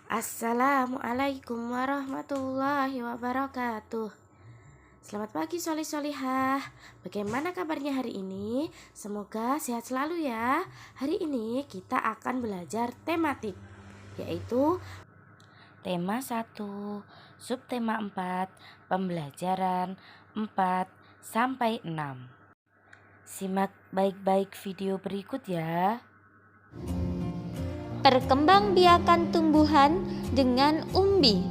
Assalamualaikum warahmatullahi wabarakatuh. Selamat pagi solih-solihah. Bagaimana kabarnya hari ini? Semoga sehat selalu ya. Hari ini kita akan belajar tematik, yaitu tema 1, subtema 4, pembelajaran 4 sampai 6. Simak baik-baik video berikut ya. Perkembangbiakan tumbuhan dengan umbi.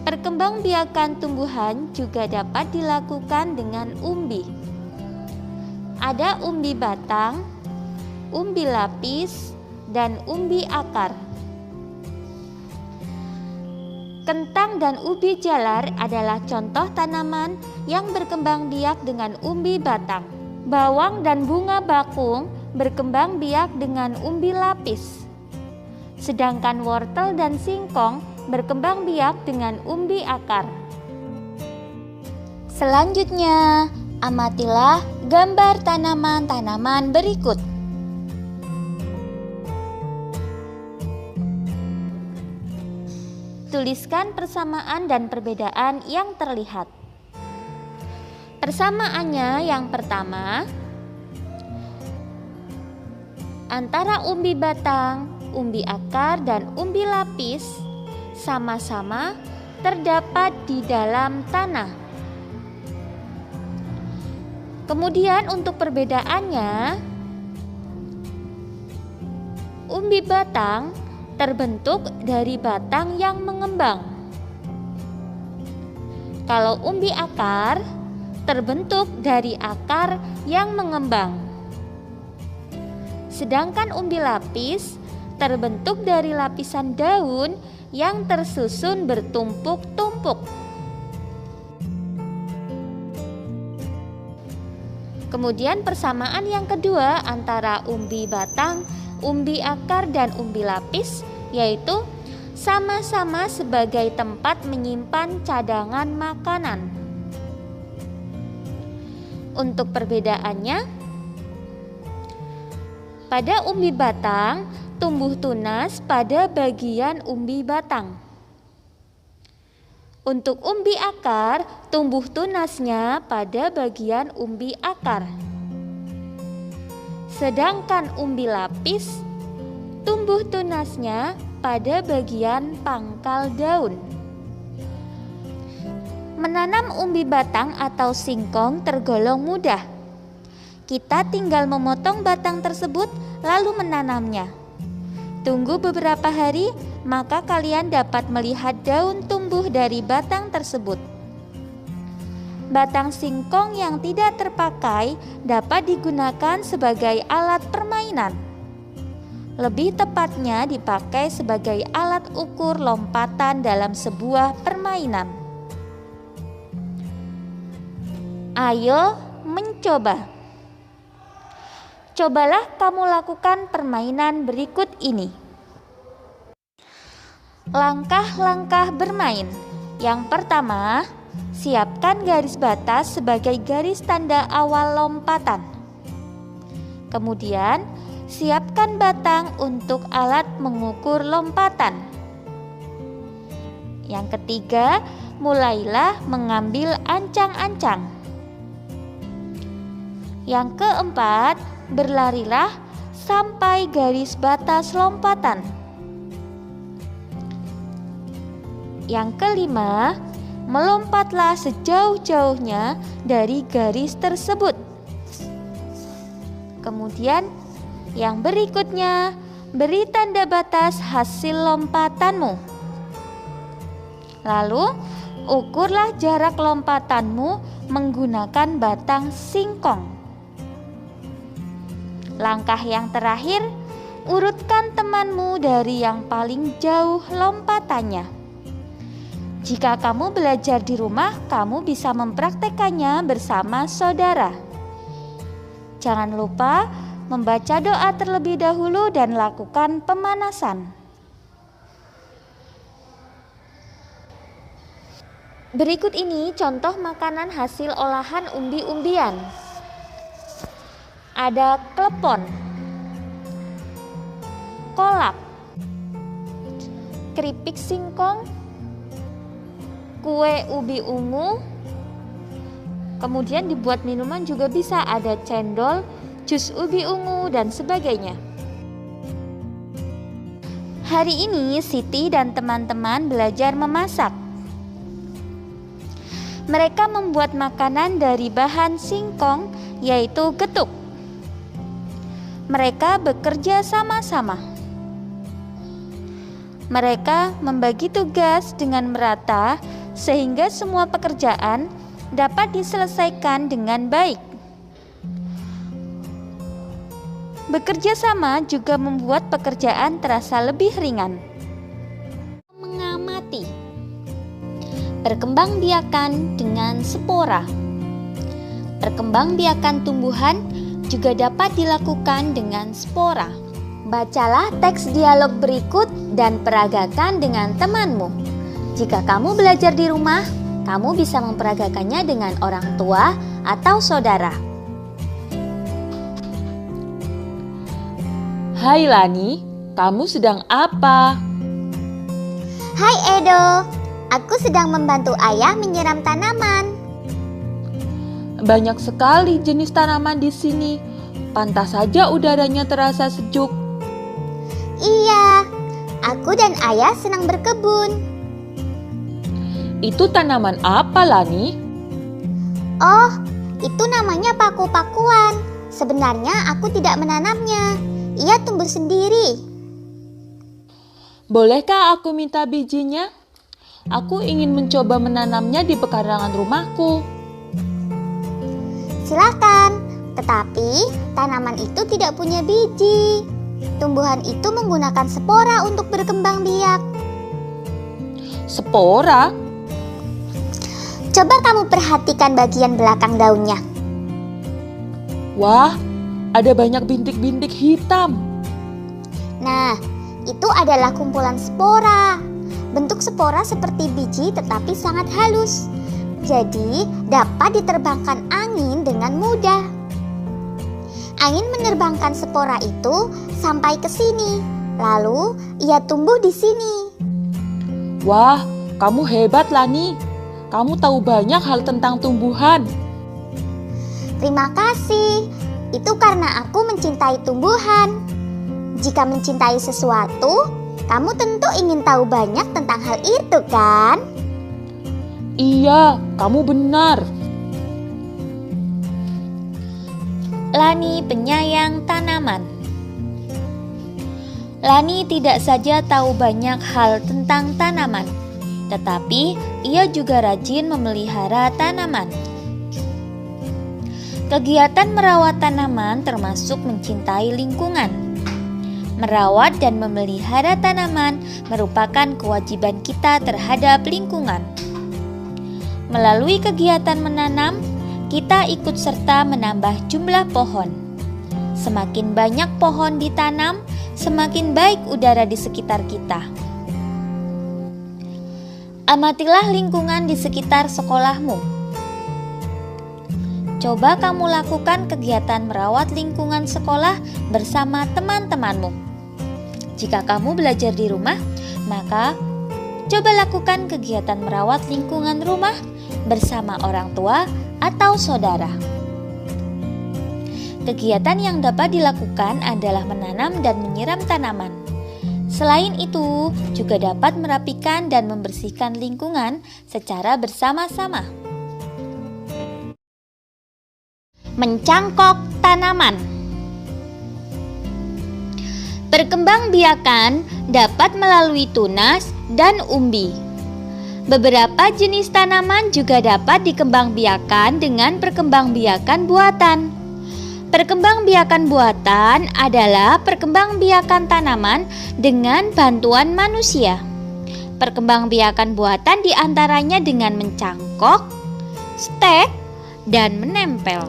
Perkembangbiakan tumbuhan juga dapat dilakukan dengan umbi. Ada umbi batang, umbi lapis, dan umbi akar. Kentang dan ubi jalar adalah contoh tanaman yang berkembang biak dengan umbi batang. Bawang dan bunga bakung berkembang biak dengan umbi lapis. Sedangkan wortel dan singkong berkembang biak dengan umbi akar. Selanjutnya, amatilah gambar tanaman-tanaman berikut. Tuliskan persamaan dan perbedaan yang terlihat. Persamaannya yang pertama, antara umbi batang, umbi akar, dan umbi lapis sama-sama terdapat di dalam tanah. Kemudian untuk perbedaannya, umbi batang terbentuk dari batang yang mengembang. Kalau umbi akar terbentuk dari akar yang mengembang. Sedangkan umbi lapis terbentuk dari lapisan daun yang tersusun bertumpuk-tumpuk. Kemudian persamaan yang kedua antara umbi batang, umbi akar, dan umbi lapis, yaitu sama-sama sebagai tempat menyimpan cadangan makanan. Untuk perbedaannya, pada umbi batang tumbuh tunas pada bagian umbi batang. Untuk umbi akar tumbuh tunasnya pada bagian umbi akar. Sedangkan umbi lapis tumbuh tunasnya pada bagian pangkal daun. Menanam umbi batang atau singkong tergolong mudah. Kita tinggal memotong batang tersebut lalu menanamnya. Tunggu beberapa hari, maka kalian dapat melihat daun tumbuh dari batang tersebut. Batang singkong yang tidak terpakai dapat digunakan sebagai alat permainan. Lebih tepatnya dipakai sebagai alat ukur lompatan dalam sebuah permainan. Ayo mencoba. Cobalah kamu lakukan permainan berikut ini. Langkah-langkah bermain. Yang pertama, siapkan garis batas sebagai garis tanda awal lompatan. Kemudian, siapkan batang untuk alat mengukur lompatan. Yang ketiga, mulailah mengambil ancang-ancang. Yang keempat, berlarilah sampai garis batas lompatan. Yang kelima, melompatlah sejauh-jauhnya dari garis tersebut. Kemudian, yang berikutnya, beri tanda batas hasil lompatanmu. Lalu, ukurlah jarak lompatanmu menggunakan batang singkong. Langkah yang terakhir, urutkan temanmu dari yang paling jauh lompatannya. Jika kamu belajar di rumah, kamu bisa mempraktekannya bersama saudara. Jangan lupa membaca doa terlebih dahulu dan lakukan pemanasan. Berikut ini contoh makanan hasil olahan umbi-umbian. Ada klepon, kolak, keripik singkong, kue ubi ungu, kemudian dibuat minuman juga bisa, ada cendol, jus ubi ungu, dan sebagainya. Hari ini Siti dan teman-teman belajar memasak. Mereka membuat makanan dari bahan singkong, yaitu getuk. Mereka bekerja sama-sama. Mereka membagi tugas dengan merata sehingga semua pekerjaan dapat diselesaikan dengan baik. Bekerja sama juga membuat pekerjaan terasa lebih ringan. Mengamati. Perkembangbiakan dengan spora. Perkembangbiakan tumbuhan juga dapat dilakukan dengan spora. Bacalah teks dialog berikut dan peragakan dengan temanmu. Jika kamu belajar di rumah, kamu bisa memperagakannya dengan orang tua atau saudara. Hai Lani, kamu sedang apa? Hai Edo, aku sedang membantu ayah menyiram tanaman. Banyak sekali jenis tanaman di sini. Pantas saja udaranya terasa sejuk. Iya, aku dan ayah senang berkebun. Itu tanaman apa, Lani? Oh, itu namanya paku-pakuan. Sebenarnya aku tidak menanamnya. Ia tumbuh sendiri. Bolehkah aku minta bijinya? Aku ingin mencoba menanamnya di pekarangan rumahku. Silakan, tetapi tanaman itu tidak punya biji. Tumbuhan itu menggunakan spora untuk berkembang biak. Spora? Coba kamu perhatikan bagian belakang daunnya. Wah, ada banyak bintik-bintik hitam. Nah, itu adalah kumpulan spora. Bentuk spora seperti biji tetapi sangat halus. Jadi, dapat diterbangkan angin dengan mudah. Angin menerbangkan spora itu sampai ke sini. Lalu, ia tumbuh di sini. Wah, kamu hebat, Lani. Kamu tahu banyak hal tentang tumbuhan. Terima kasih. Itu karena aku mencintai tumbuhan. Jika mencintai sesuatu, kamu tentu ingin tahu banyak tentang hal itu, kan? Iya, kamu benar. Lani penyayang tanaman. Lani tidak saja tahu banyak hal tentang tanaman, tetapi ia juga rajin memelihara tanaman. Kegiatan merawat tanaman termasuk mencintai lingkungan. Merawat dan memelihara tanaman merupakan kewajiban kita terhadap lingkungan. Melalui kegiatan menanam, kita ikut serta menambah jumlah pohon. Semakin banyak pohon ditanam, semakin baik udara di sekitar kita. Amatilah lingkungan di sekitar sekolahmu. Coba kamu lakukan kegiatan merawat lingkungan sekolah bersama teman-temanmu. Jika kamu belajar di rumah, maka coba lakukan kegiatan merawat lingkungan rumah bersama orang tua atau saudara. Kegiatan yang dapat dilakukan adalah menanam dan menyiram tanaman. Selain itu, juga dapat merapikan dan membersihkan lingkungan secara bersama-sama. Mencangkok tanaman. Perkembangbiakan dapat melalui tunas dan umbi. Beberapa jenis tanaman juga dapat dikembangbiakan dengan perkembangbiakan buatan. Perkembangbiakan buatan adalah perkembangbiakan tanaman dengan bantuan manusia. Perkembangbiakan buatan diantaranya dengan mencangkok, stek, dan menempel.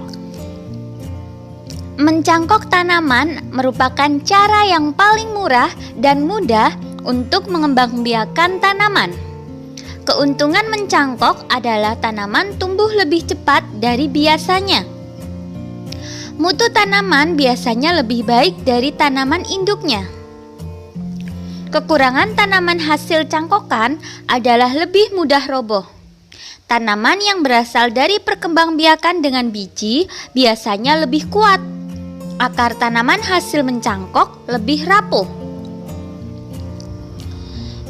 Mencangkok tanaman merupakan cara yang paling murah dan mudah untuk mengembangbiakan tanaman. Keuntungan mencangkok adalah tanaman tumbuh lebih cepat dari biasanya. Mutu tanaman biasanya lebih baik dari tanaman induknya. Kekurangan tanaman hasil cangkokan adalah lebih mudah roboh. Tanaman yang berasal dari perkembangbiakan dengan biji biasanya lebih kuat. Akar tanaman hasil mencangkok lebih rapuh.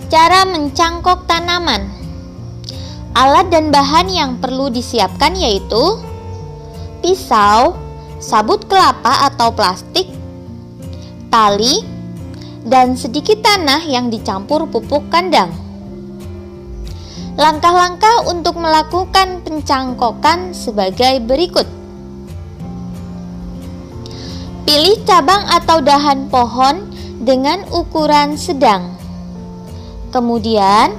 Cara mencangkok tanaman. Alat dan bahan yang perlu disiapkan yaitu pisau, sabut kelapa atau plastik, tali, dan sedikit tanah yang dicampur pupuk kandang. Langkah-langkah untuk melakukan pencangkokan sebagai berikut. Pilih cabang atau dahan pohon dengan ukuran sedang. Kemudian,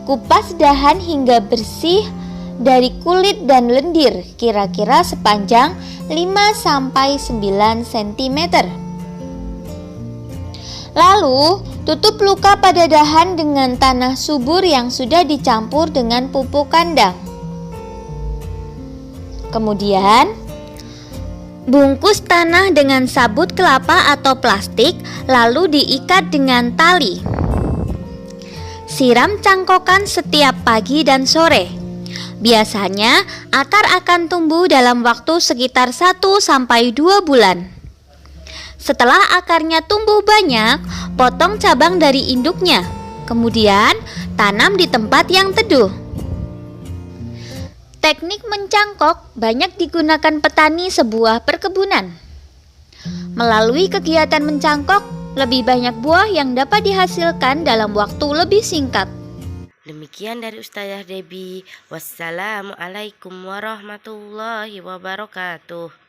kupas dahan hingga bersih dari kulit dan lendir kira-kira sepanjang 5-9 cm. Lalu, tutup luka pada dahan dengan tanah subur yang sudah dicampur dengan pupuk kandang. Kemudian, bungkus tanah dengan sabut kelapa atau plastik, lalu diikat dengan tali. Siram cangkokan setiap pagi dan sore. Biasanya, akar akan tumbuh dalam waktu sekitar 1-2 bulan. Setelah akarnya tumbuh banyak, potong cabang dari induknya. Kemudian, tanam di tempat yang teduh. Teknik mencangkok banyak digunakan petani sebuah perkebunan. Melalui kegiatan mencangkok, lebih banyak buah yang dapat dihasilkan dalam waktu lebih singkat. Demikian dari Ustazah Debbie. Wassalamualaikum warahmatullahi wabarakatuh.